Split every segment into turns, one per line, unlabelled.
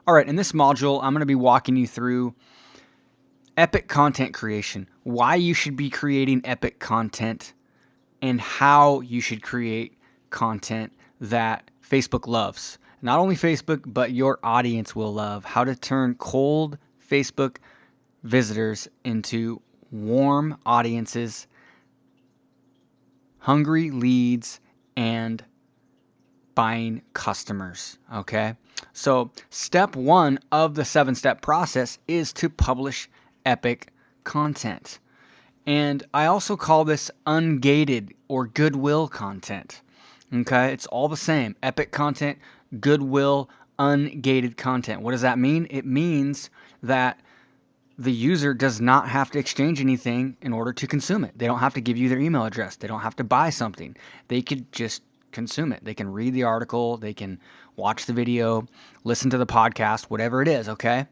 All right, in this module, I'm going to be walking you through epic content creation, why you should be creating epic content, and how you should create content that Facebook loves. Not only Facebook, but your audience will love. How to turn cold Facebook visitors into warm audiences, hungry leads, and buying customers. Okay. So, step 1 of the 7-step process is to publish epic content. And I also call this ungated or goodwill content. Okay. It's all the same. Epic content, goodwill, ungated content. What does that mean? It means that the user does not have to exchange anything in order to consume it. They don't have to give you their email address. They don't have to buy something. They could just consume it. They can read the article. They can watch the video, listen to the podcast, whatever it is, okay?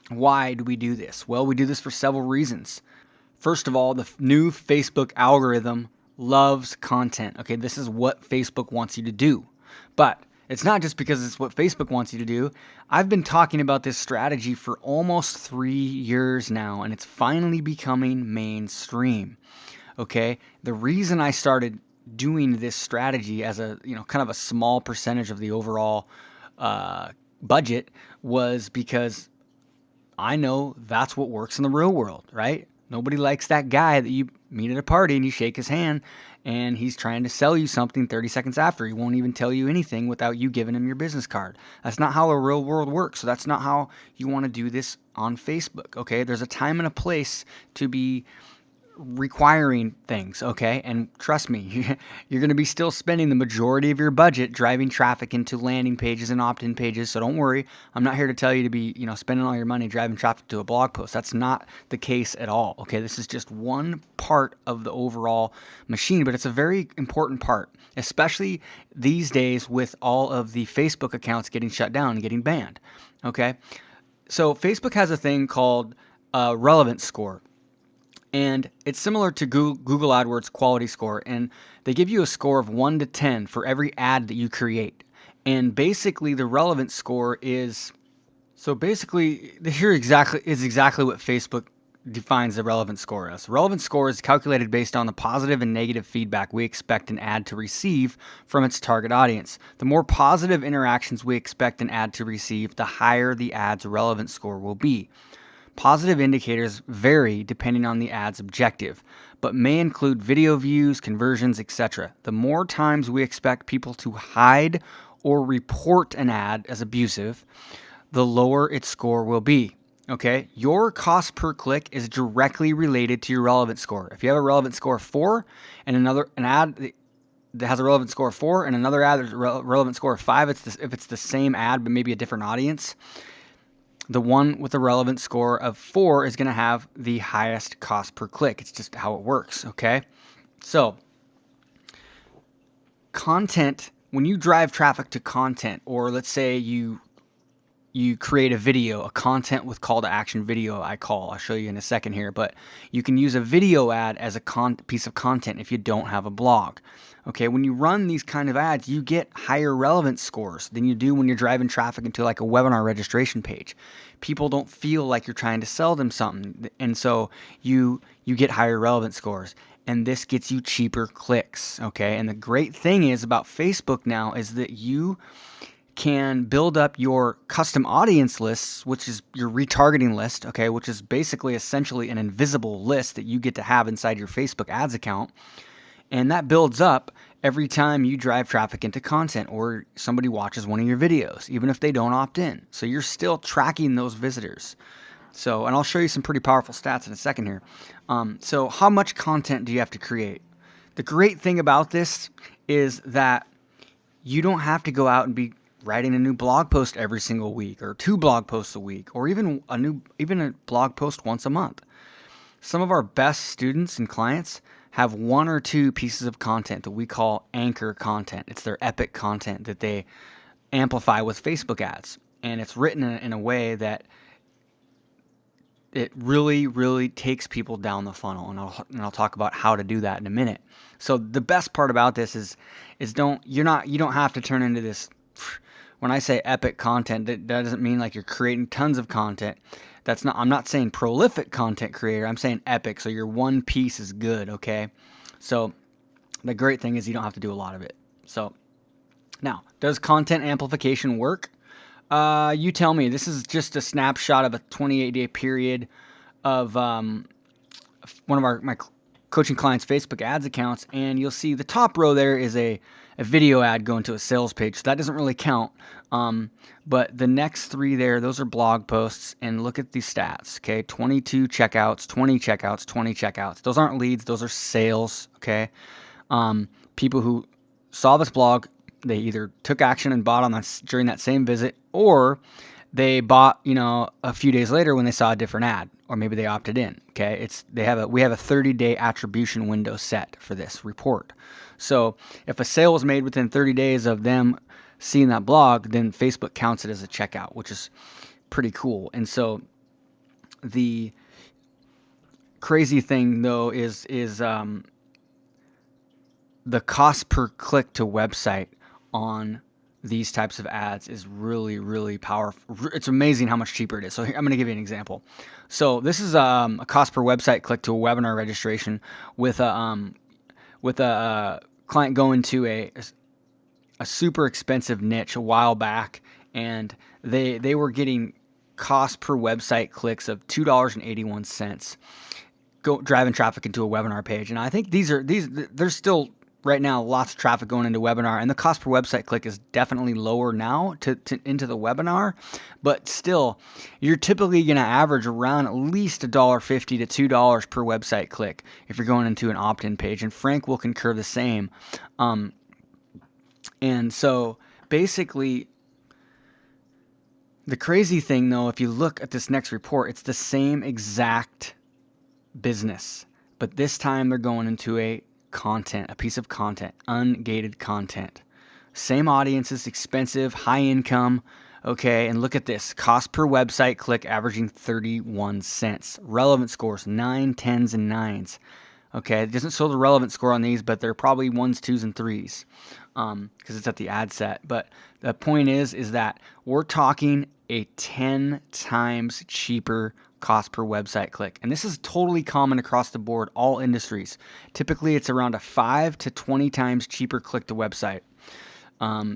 Why do we do this? Well, we do this for several reasons. First of all, the new Facebook algorithm loves content. Okay, this is what Facebook wants you to do. But it's not just because it's what Facebook wants you to do. I've been talking about this strategy for almost 3 years now, and it's finally becoming mainstream. Okay, the reason I started doing this strategy as a kind of a small percentage of the overall budget was because I know that's what works in the real world, right? Nobody likes that guy that you meet at a party and you shake his hand and he's trying to sell you something 30 seconds after. He won't even tell you anything without you giving him your business card. That's not how the real world works. So that's not how you want to do this on Facebook, okay? There's a time and a place to be requiring things, okay? And trust me, you're going to be still spending the majority of your budget driving traffic into landing pages and opt-in pages. So don't worry. I'm not here to tell you to be, spending all your money driving traffic to a blog post. That's not the case at all, okay? This is just one part of the overall machine, but it's a very important part, especially these days with all of the Facebook accounts getting shut down and getting banned, okay? So Facebook has a thing called relevance score. And it's similar to Google AdWords quality score. And they give you a score of 1 to 10 for every ad that you create. And basically the relevance score is, here is exactly what Facebook defines the relevance score as. The relevance score is calculated based on the positive and negative feedback we expect an ad to receive from its target audience. The more positive interactions we expect an ad to receive, the higher the ad's relevance score will be. Positive indicators vary depending on the ad's objective, but may include video views, conversions, etc. The more times we expect people to hide or report an ad as abusive, the lower its score will be. Okay, your cost per click is directly related to your relevance score. If you have a relevance score of 4 and an ad that has a relevance score of 4 and another ad that's a relevance score of 5, if it's the same ad but maybe a different audience, the one with a relevant score of 4 is going to have the highest cost per click. It's just how it works, okay? So, content, when you drive traffic to content, or let's say you create a video, a content with call to action video, I'll show you in a second here, but you can use a video ad as a piece of content if you don't have a blog. Okay, when you run these kind of ads, you get higher relevance scores than you do when you're driving traffic into like a webinar registration page. People don't feel like you're trying to sell them something, and so you get higher relevance scores. And this gets you cheaper clicks, okay? And the great thing is about Facebook now is that you can build up your custom audience lists, which is your retargeting list, okay, which is basically essentially an invisible list that you get to have inside your Facebook ads account. And that builds up every time you drive traffic into content or somebody watches one of your videos, even if they don't opt in. So you're still tracking those visitors. So, and I'll show you some pretty powerful stats in a second here. So how much content do you have to create? The great thing about this is that you don't have to go out and be writing a new blog post every single week or 2 blog posts a week or even a blog post once a month. Some of our best students and clients have 1 or 2 pieces of content that we call anchor content. It's their epic content that they amplify with Facebook ads. And it's written in a way that it really, really takes people down the funnel. And I'll talk about how to do that in a minute. So the best part about this is you don't have to turn into this when I say epic content, that doesn't mean like you're creating tons of content. I'm not saying prolific content creator. I'm saying epic. So your one piece is good. Okay. So the great thing is you don't have to do a lot of it. So now, does content amplification work? You tell me. This is just a snapshot of a 28-day period of one of my coaching clients' Facebook ads accounts, and you'll see the top row there is a video ad going to a sales page. So that doesn't really count. But the next three there, those are blog posts, and look at these stats. Okay, 22 checkouts, 20 checkouts, 20 checkouts. Those aren't leads; those are sales. Okay, people who saw this blog, they either took action and bought on that during that same visit, or they bought, a few days later when they saw a different ad, or maybe they opted in. Okay, we have a 30-day attribution window set for this report. So if a sale was made within 30 days of them seeing that blog, then Facebook counts it as a checkout, which is pretty cool. And so the crazy thing though is the cost per click to website on these types of ads is really, really powerful. It's amazing how much cheaper it is. So I'm going to give you an example. So this is a cost per website click to a webinar registration with a client going to a super expensive niche a while back, and they were getting cost per website clicks of $2.81 driving traffic into a webinar page. And I think there's still right now lots of traffic going into webinar, and the cost per website click is definitely lower now into the webinar, but still you're typically going to average around at least $1.50 to $2 per website click if you're going into an opt-in page, and Frank will concur the same. And so basically the crazy thing though, if you look at this next report, it's the same exact business, but this time they're going into a piece of content, ungated content. Same audiences, expensive, high income. Okay, and look at this. Cost per website click averaging 31 cents. Relevant scores, 9, 10s, and 9s. Okay, it doesn't show the relevant score on these, but they're probably 1s, 2s, and 3s because it's at the ad set. But the point is that we're talking a 10 times cheaper cost per website click. And this is totally common across the board, all industries. Typically, it's around a 5 to 20 times cheaper click to website.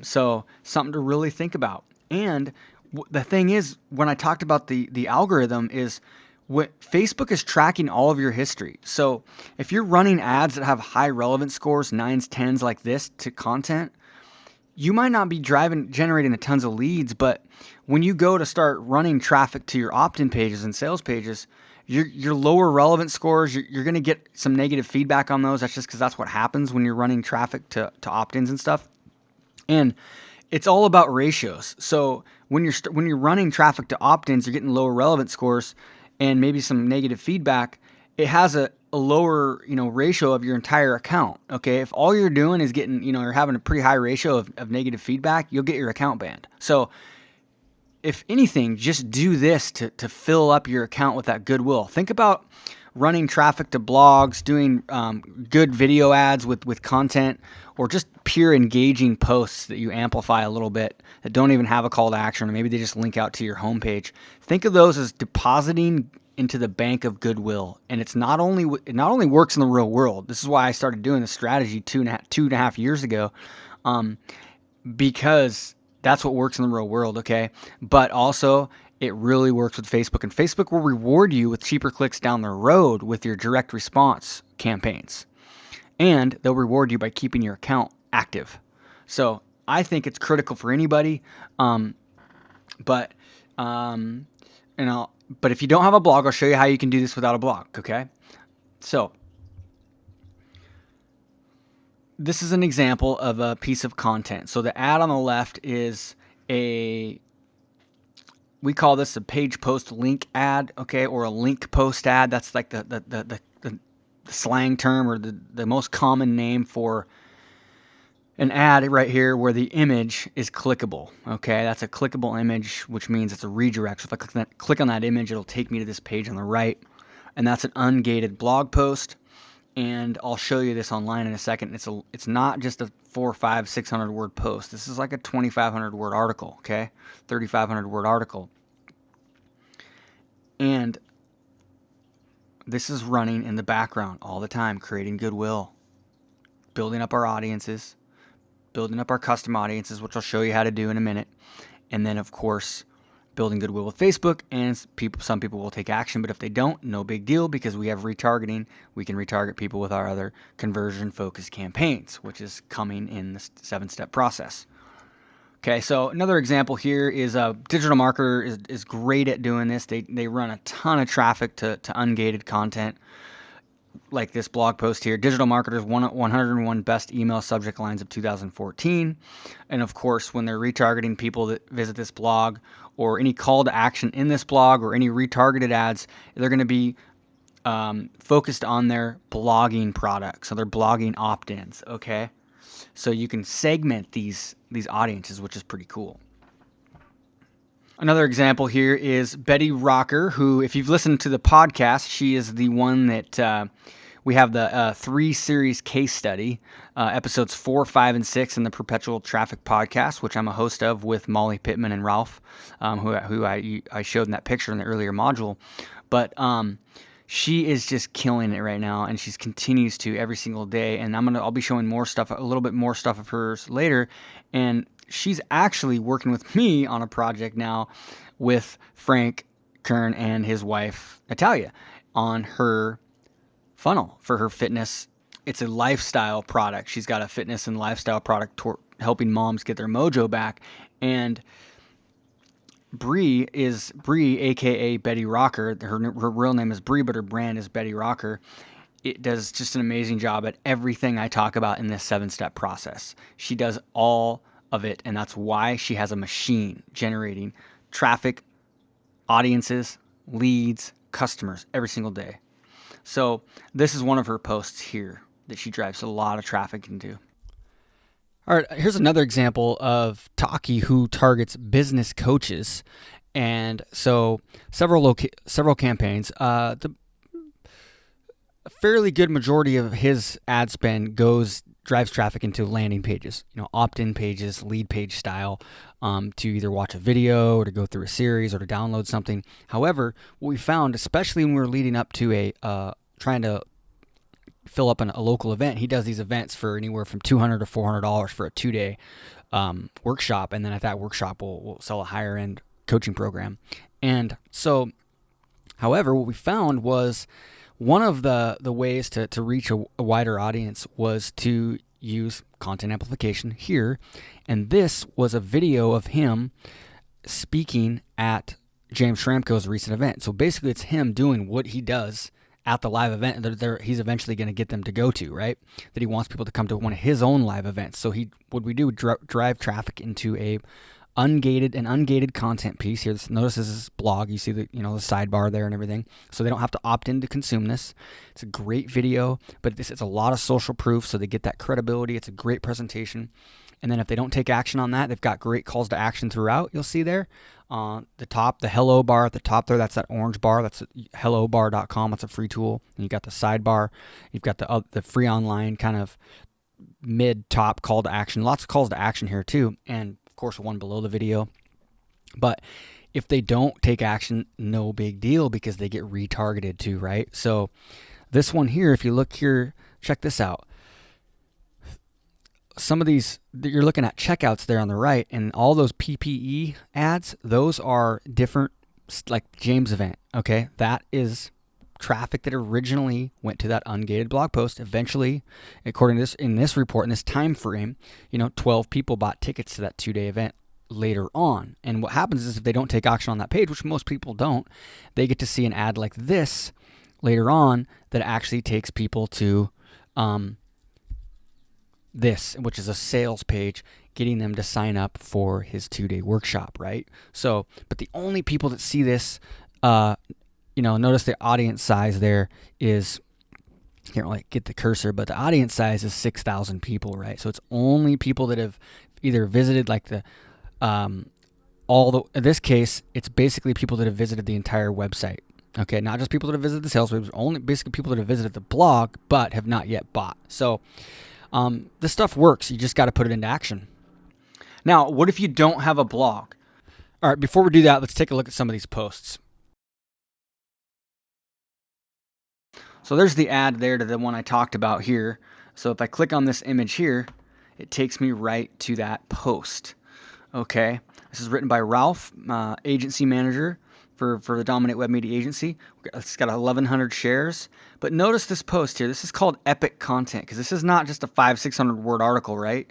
So something to really think about. And the thing is, when I talked about the algorithm is what Facebook is tracking all of your history. So if you're running ads that have high relevant scores, 9s, 10s like this to content, you might not be generating a tons of leads, but when you go to start running traffic to your opt-in pages and sales pages, your lower relevant scores, you're going to get some negative feedback on those. That's just because that's what happens when you're running traffic to opt-ins and stuff. And it's all about ratios. So when you're running traffic to opt-ins, you're getting lower relevant scores and maybe some negative feedback. It has a lower, ratio of your entire account. Okay. If all you're doing is getting, you're having a pretty high ratio of negative feedback, you'll get your account banned. So if anything, just do this to fill up your account with that goodwill. Think about running traffic to blogs, doing good video ads with content, or just pure engaging posts that you amplify a little bit that don't even have a call to action, or maybe they just link out to your homepage. Think of those as depositing into the bank of goodwill. And it not only works in the real world. This is why I started doing this strategy two and a half years ago, because that's what works in the real world. Okay. But also it really works with Facebook, and Facebook will reward you with cheaper clicks down the road with your direct response campaigns, and they'll reward you by keeping your account active. So I think it's critical for anybody. But if you don't have a blog, I'll show you how you can do this without a blog, okay? So this is an example of a piece of content. So the ad on the left is we call this a page post link ad, okay, or a link post ad. That's like the slang term, or the most common name for an ad right here where the image is clickable. Okay, that's a clickable image, which means it's a redirect. So if I click on that image, it'll take me to this page on the right, and that's an ungated blog post. And I'll show you this online in a second. It's not just a 400, 500, 600 word post. This is like a 2,500 word article, okay? 3,500 word article. And this is running in the background all the time, creating goodwill, building up our audiences, building up our custom audiences, which I'll show you how to do in a minute. And then, of course, building goodwill with Facebook, and some people will take action, but if they don't, no big deal, because we have retargeting. We can retarget people with our other conversion-focused campaigns, which is coming in the 7-step process. Okay, so another example here is a digital marketer is great at doing this. They run a ton of traffic to ungated content, like this blog post here, Digital Marketers 101 Best Email Subject Lines of 2014. And of course, when they're retargeting people that visit this blog, or any call to action in this blog, or any retargeted ads, they're going to be focused on their blogging products, so their blogging opt-ins, okay? So you can segment these audiences, which is pretty cool. Another example here is Betty Rocker, who, if you've listened to the podcast, she is the one that we have the 3 series case study, episodes 4, 5, and 6 in the Perpetual Traffic podcast, which I'm a host of with Molly Pittman and Ralph, who I showed in that picture in the earlier module. But she is just killing it right now, and she continues to every single day. And I'll be showing more stuff, a little bit more stuff of hers later. And she's actually working with me on a project now with Frank Kern and his wife Natalia on her funnel for her fitness. It's a lifestyle product. She's got a fitness and lifestyle product helping moms get their mojo back. And Bree, aka Betty Rocker. Her real name is Bree, but her brand is Betty Rocker. It does just an amazing job at everything I talk about in this 7-step process. She does all of it, and that's why she has a machine generating traffic, audiences, leads, customers every single day. So this is one of her posts here that she drives a lot of traffic into. All right, here's another example of Taki, who targets business coaches. And so several campaigns. A fairly good majority of his ad spend drives traffic into landing pages, opt-in pages, lead page style, to either watch a video or to go through a series or to download something. However, what we found, especially when we were leading up to trying to fill up a local event, he does these events for anywhere from $200 to $400 for a 2-day workshop, and then at that workshop we'll sell a higher end coaching program. And so, however, what we found was one of the ways to reach a wider audience was to use content amplification here. And this was a video of him speaking at James Schramko's recent event. So basically it's him doing what he does at the live event that he's eventually going to get them to go to, right? That he wants people to come to one of his own live events. So what we do, drive traffic into an ungated content piece here. Notice this is blog. You see the sidebar there and everything. So they don't have to opt in to consume this. It's a great video, but it's a lot of social proof, so they get that credibility. It's a great presentation. And then if they don't take action on that, they've got great calls to action throughout. You'll see there on the top, the hello bar at the top there. That's that orange bar. That's hellobar.com. That's a free tool. And you got the sidebar. You've got the free online kind of mid-top call to action. Lots of calls to action here too. And of course, one below the video. But if they don't take action, no big deal, because they get retargeted too, right? So this one here, if you look here, check this out. Some of these, you're looking at checkouts there on the right, and all those PPE ads, those are different, like James event, okay? That is traffic that originally went to that ungated blog post. Eventually, according to this, in this report, in this time frame, 12 people bought tickets to that 2-day event later on. And what happens is if they don't take action on that page, which most people don't, they get to see an ad like this later on that actually takes people to this, which is a sales page, getting them to sign up for his 2-day workshop, right? So, but the only people that see this, notice the audience size there is, can't really get the cursor, but the audience size is 6,000 people, right? So it's only people that have either visited like in this case, it's basically people that have visited the entire website. Okay, not just people that have visited the sales page, only basically people that have visited the blog but have not yet bought. So this stuff works. You just got to put it into action. Now, what if you don't have a blog? All right, before we do that, let's take a look at some of these posts. So there's the ad there to the one I talked about here. So if I click on this image here, it takes me right to that post. Okay, this is written by Ralph, agency manager for the Dominate Web Media Agency. It's got 1,100 shares. But notice this post here. This is called epic content because this is not just a 500-600 word article, right?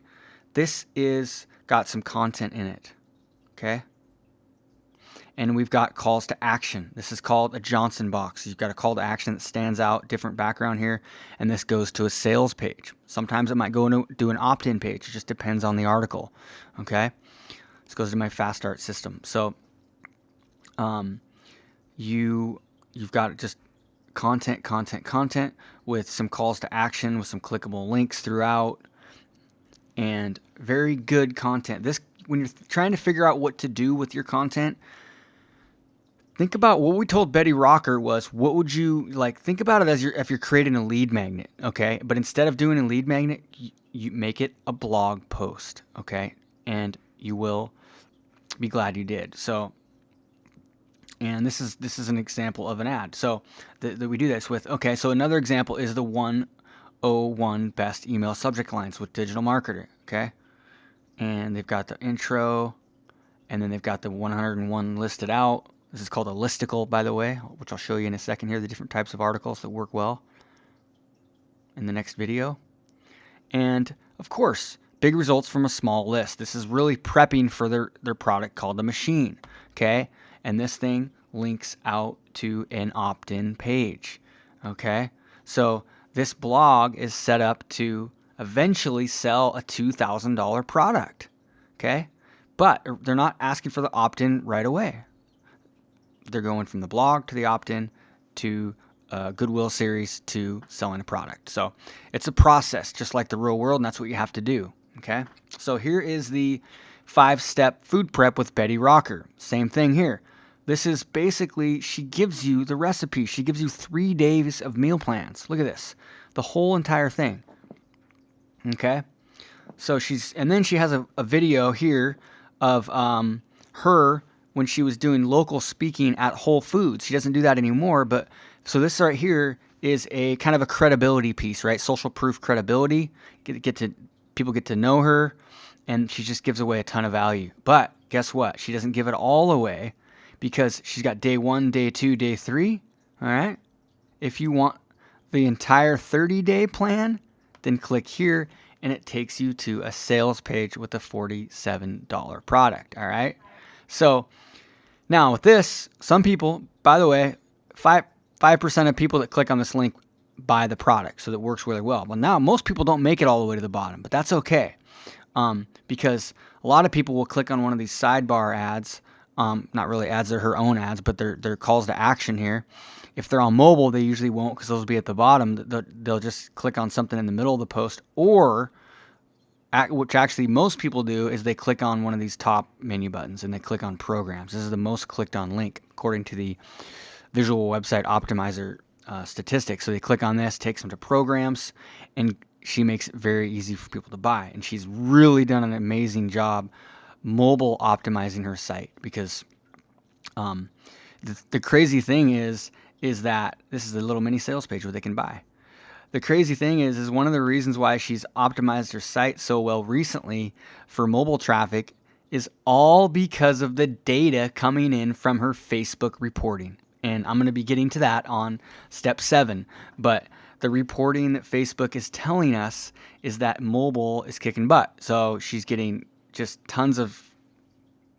This is got some content in it. Okay. And we've got calls to action. This is called a Johnson box. You've got a call to action that stands out, different background here, and this goes to a sales page. Sometimes it might go to an opt-in page. It just depends on the article. Okay. This goes to my fast start system. So you've got just content with some calls to action, with some clickable links throughout, and very good content. This, when you're trying to figure out what to do with your content, think about what we told Betty Rocker was, what would you like? Think about it as if you're creating a lead magnet, okay? But instead of doing a lead magnet, you make it a blog post, okay? And you will be glad you did. So, and this is an example of an ad. So that we do this with. Okay, so another example is the 101 best email subject lines with digital marketer. Okay, and they've got the intro, and then they've got the 101 listed out. This is called a listicle, by the way, which I'll show you in a second here, the different types of articles that work well in the next video. And of course, big results from a small list. This is really prepping for their product called the machine. Okay, and this thing links out to an opt-in page. Okay, so this blog is set up to eventually sell a $2,000 product. Okay, but they're not asking for the opt-in right away. They're going from the blog to the opt-in to Goodwill series to selling a product. So it's a process, just like the real world, and that's what you have to do. Okay, so here is the 5-step food prep with Betty Rocker. Same thing here. This is basically, she gives you the recipe. She gives you 3 days of meal plans. Look at this, the whole entire thing. Okay, so and then she has a video here of her when she was doing local speaking at Whole Foods. She doesn't do that anymore, but so this right here is a kind of a credibility piece, right? Social proof credibility. People get to know her, and she just gives away a ton of value. But guess what? She doesn't give it all away because she's got day 1, day 2, day 3. All right. If you want the entire 30-day plan, then click here, and it takes you to a sales page with a $47 product. All right. So now with this, some people, by the way, 5% of people that click on this link buy the product, so that works really well. Well, now most people don't make it all the way to the bottom, but that's okay, because a lot of people will click on one of these sidebar ads, not really ads, they're her own ads, but they're calls to action here. If they're on mobile, they usually won't because those will be at the bottom. They'll just click on something in the middle of the post, or which actually most people do is they click on one of these top menu buttons and they click on programs. This is the most clicked on link according to the Visual Website Optimizer statistics. So they click on this, takes them to programs, and she makes it very easy for people to buy. And she's really done an amazing job mobile optimizing her site, because the crazy thing is that this is a little mini sales page where they can buy. The crazy thing is one of the reasons why she's optimized her site so well recently for mobile traffic is all because of the data coming in from her Facebook reporting. And I'm going to be getting to that on step 7. But the reporting that Facebook is telling us is that mobile is kicking butt. So she's getting just tons of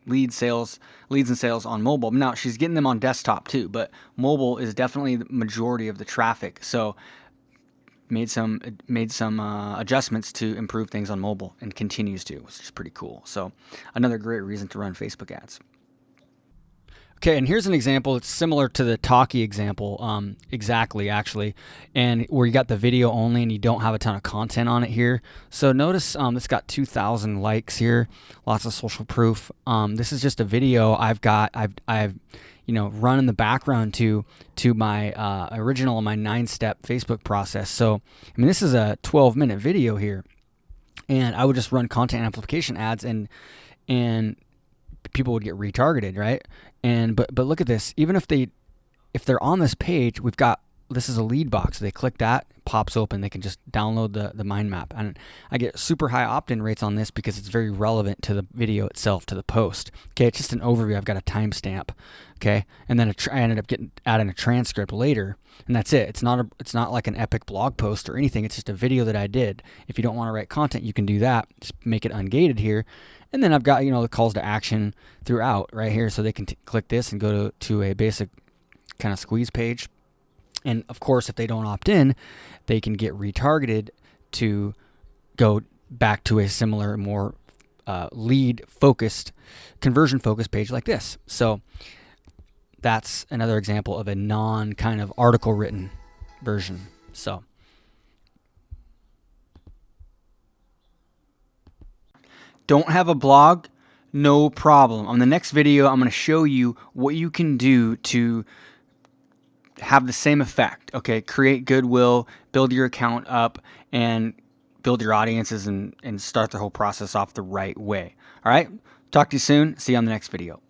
leads and sales on mobile. Now she's getting them on desktop too, but mobile is definitely the majority of the traffic. So made some adjustments to improve things on mobile and continues to, which is pretty cool. So another great reason to run Facebook ads. Okay, and here's an example. It's similar to the Talkie example, exactly, actually, and where you got the video only and you don't have a ton of content on it here. So notice this got 2,000 likes here, lots of social proof. This is just a video I've run in the background to my original, my 9-step Facebook process. So I mean, this is a 12-minute video here, and I would just run content amplification ads, and people would get retargeted, right? And but look at this. Even if they're on this page, this is a lead box. They click that, it pops open. They can just download the mind map, and I get super high opt-in rates on this because it's very relevant to the video itself, to the post. Okay, it's just an overview. I've got a timestamp. Okay, and then I ended up adding a transcript later, and that's it. It's not like an epic blog post or anything. It's just a video that I did. If you don't want to write content, you can do that. Just make it ungated here. And then I've got, the calls to action throughout right here, so they can click this and go to a basic kind of squeeze page. And of course, if they don't opt in, they can get retargeted to go back to a similar, more lead-focused, conversion-focused page like this. So that's another example of a non-kind of article-written version. So don't have a blog? No problem. On the next video, I'm going to show you what you can do to have the same effect. Okay, create goodwill, build your account up, and build your audiences and start the whole process off the right way. All right, talk to you soon. See you on the next video.